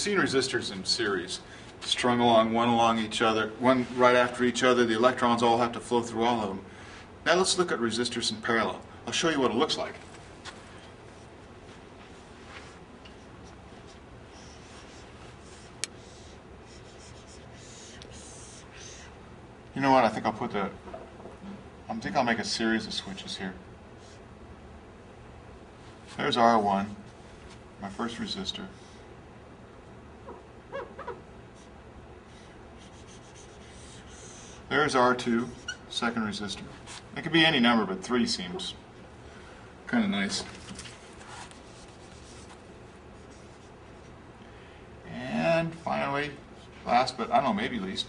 seen resistors in series, strung along, one along each other, one right after each other. The electrons all have to flow through all of them. Now let's look at resistors in parallel. I'll show you what it looks like. You know what? I think I'll make a series of switches here. There's R1, my first resistor. There's R2, second resistor. It could be any number, but 3 seems kind of nice. And finally, last but I don't know, maybe least,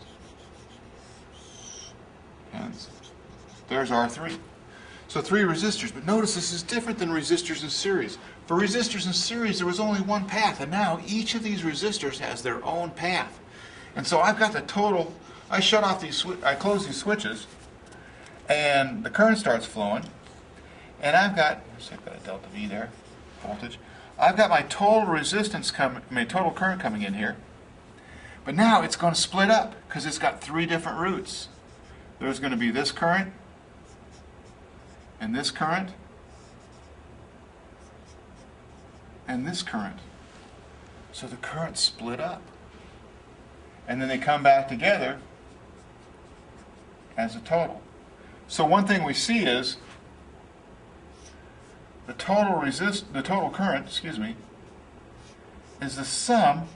and there's R3. So 3 resistors, but notice this is different than resistors in series. For resistors in series, there was only one path, and now each of these resistors has their own path. And so I've got the total. I shut off these, I close these switches, and the current starts flowing, and I've got a delta V there, voltage. I've got my total resistance my total current coming in here, but now it's going to split up because it's got 3 different routes. There's going to be this current, and this current, and this current. So the current split up, and then they come back together as a total. So one thing we see is the total current, is the sum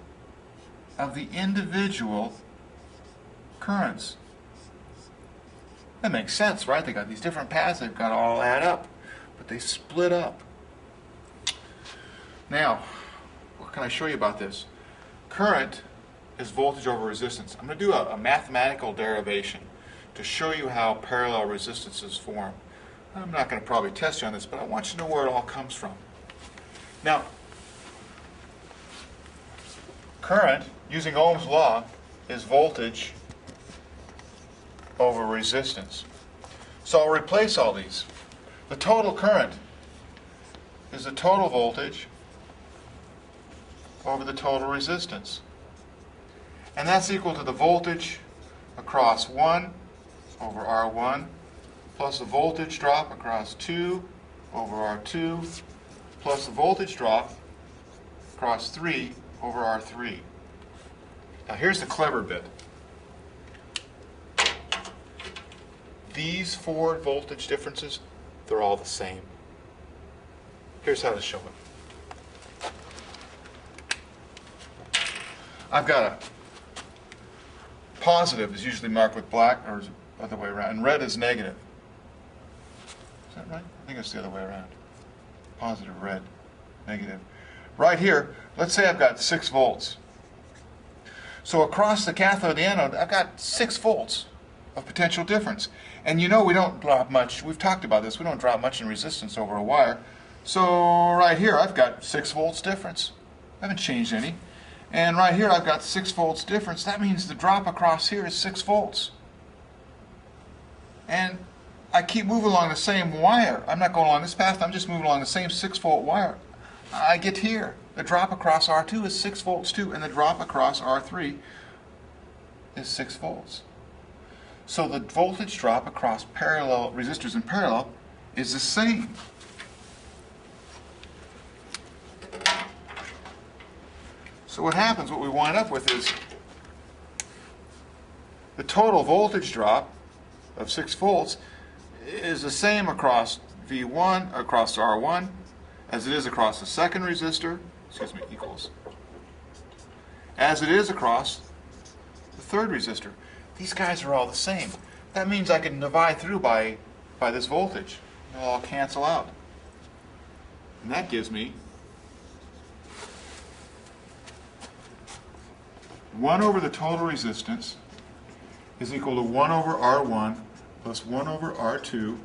of the individual currents. That makes sense, right? They got these different paths, they've got to all add up, but they split up. Now, what can I show you about this? Current is voltage over resistance. I'm going to do a mathematical derivation to show you how parallel resistances form. I'm not going to probably test you on this, but I want you to know where it all comes from. Now, current, using Ohm's law, is voltage over resistance. So I'll replace all these. The total current is the total voltage over the total resistance. And that's equal to the voltage across 1 over R1 plus the voltage drop across 2 over R2 plus the voltage drop across 3 over R3. Now here's the clever bit. These 4 voltage differences, they're all the same. Here's how to show it. I've got a positive is usually marked with black, or is it the other way around, and red is negative. Is that right? I think it's the other way around. Positive, red, negative. Right here, let's say I've got 6 volts. So across the cathode and the anode, I've got 6 volts of potential difference. And you know we don't drop much, we've talked about this, we don't drop much in resistance over a wire. So right here I've got 6 volts difference. I haven't changed any. And right here I've got 6 volts difference. That means the drop across here is 6 volts. And I keep moving along the same wire. I'm not going along this path, I'm just moving along the same 6-volt wire. I get here. The drop across R2 is 6 volts too, and the drop across R3 is 6 volts. So the voltage drop across parallel resistors in parallel is the same. So what happens, what we wind up with is the total voltage drop of 6 volts is the same across V1, across R1, as it is across the second resistor, equals, as it is across the third resistor. These guys are all the same. That means I can divide through by this voltage. They'll all cancel out. And that gives me 1 over the total resistance is equal to 1 over R1 plus 1 over R2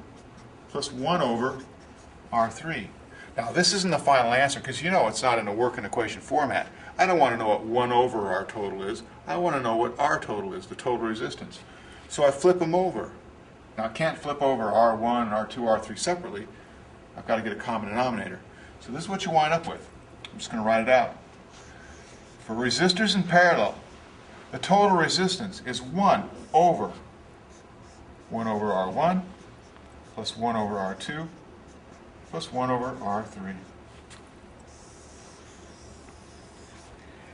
plus 1 over R3. Now this isn't the final answer because you know it's not in a working equation format. I don't want to know what 1 over R total is. I want to know what R total is, the total resistance. So I flip them over. Now I can't flip over R1, R2, R3 separately. I've got to get a common denominator. So this is what you wind up with. I'm just going to write it out. For resistors in parallel, the total resistance is 1 over R1 plus 1 over R2 plus 1 over R3.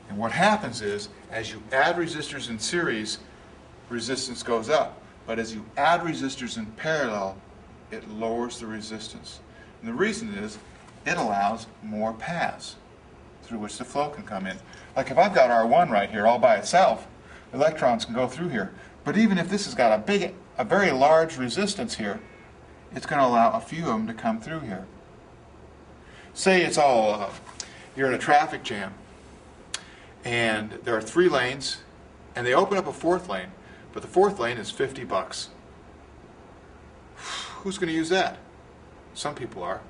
And what happens is, as you add resistors in series, resistance goes up. But as you add resistors in parallel, it lowers the resistance. And the reason is, it allows more paths through which the flow can come in. Like if I've got R1 right here all by itself, electrons can go through here. But even if this has got a very large resistance here, it's going to allow a few of them to come through here. Say it's all, you're in a traffic jam, and there are 3 lanes, and they open up a 4th lane, but the 4th lane is $50. Who's going to use that? Some people are.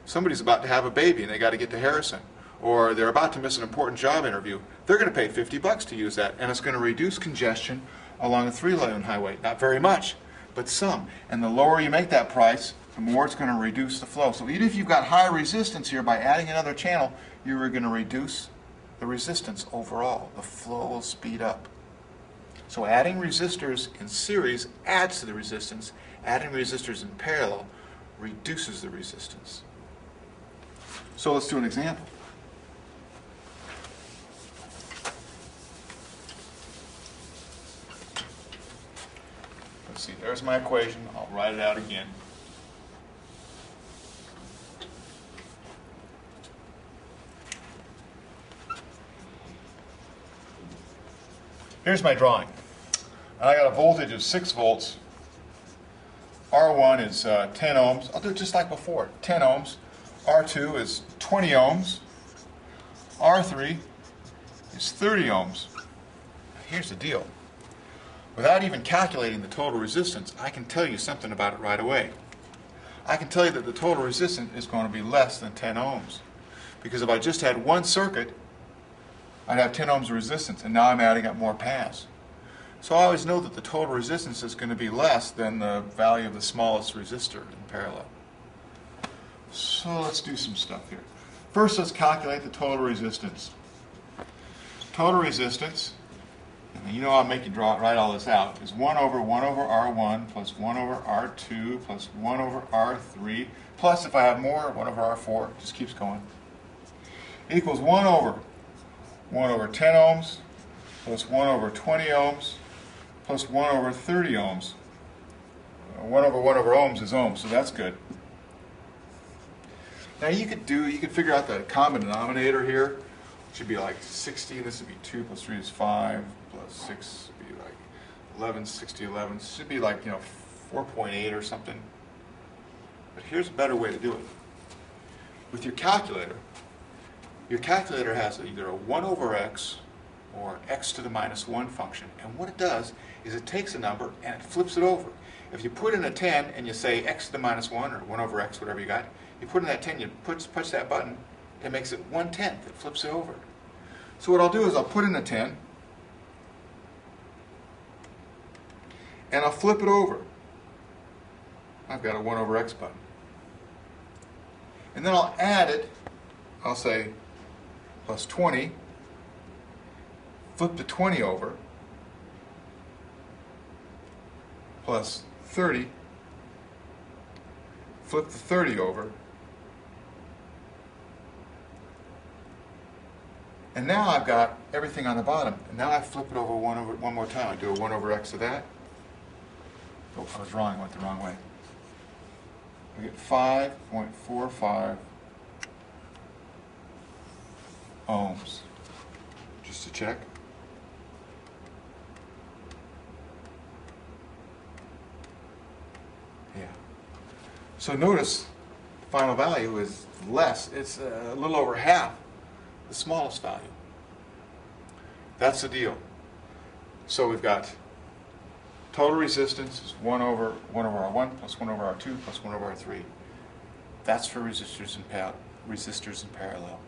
Somebody's about to have a baby and they got to get to Harrison, or they're about to miss an important job interview. They're going to pay $50 to use that, and it's going to reduce congestion along a 3-lane highway. Not very much, but some. And the lower you make that price, the more it's going to reduce the flow. So even if you've got high resistance here, by adding another channel, you're going to reduce the resistance overall. The flow will speed up. So adding resistors in series adds to the resistance. Adding resistors in parallel reduces the resistance. So let's do an example. Let's see, there's my equation. I'll write it out again. Here's my drawing. I got a voltage of 6 volts. R1 is 10 ohms. I'll do it just like before, 10 ohms. R2 is 20 ohms. R3 is 30 ohms. Here's the deal. Without even calculating the total resistance, I can tell you something about it right away. I can tell you that the total resistance is going to be less than 10 ohms. Because if I just had one circuit, I'd have 10 ohms of resistance, and now I'm adding up more paths. So I always know that the total resistance is going to be less than the value of the smallest resistor in parallel. So let's do some stuff here. First, let's calculate the total resistance. Total resistance, and you know I'll make you write all this out, is 1 over R1 plus 1 over R2 plus 1 over R3 plus, if I have more, 1 over R4, it just keeps going, equals 1 over 10 ohms plus 1 over 20 ohms plus 1 over 30 ohms. 1 over ohms is ohms, so that's good. Now you could figure out the common denominator here. It should be like 60, and this would be 2 plus 3 is 5, plus 6 would be like 11, 60, 11. It should be like, 4.8 or something. But here's a better way to do it. With your calculator has either a 1 over x or x to the minus 1 function. And what it does is it takes a number and it flips it over. If you put in a 10 and you say x to the minus 1 or 1 over x, whatever you got, you put in that 10, you push that button, it makes it 1/10. It flips it over. So what I'll do is I'll put in a 10 and I'll flip it over. I've got a 1 over x button. And then I'll add it, I'll say plus 20, flip the 20 over, plus 30, flip the 30 over, and now I've got everything on the bottom. And now I flip it over one more time. I do a 1 over x of that. Oh, I was wrong. I went the wrong way. I get 5.45 ohms. Just to check. Yeah. So notice the final value is less. It's a little over half the smallest value. That's the deal. So we've got total resistance is 1 over R1 plus 1 over R2 plus 1 over R3. That's for resistors in parallel.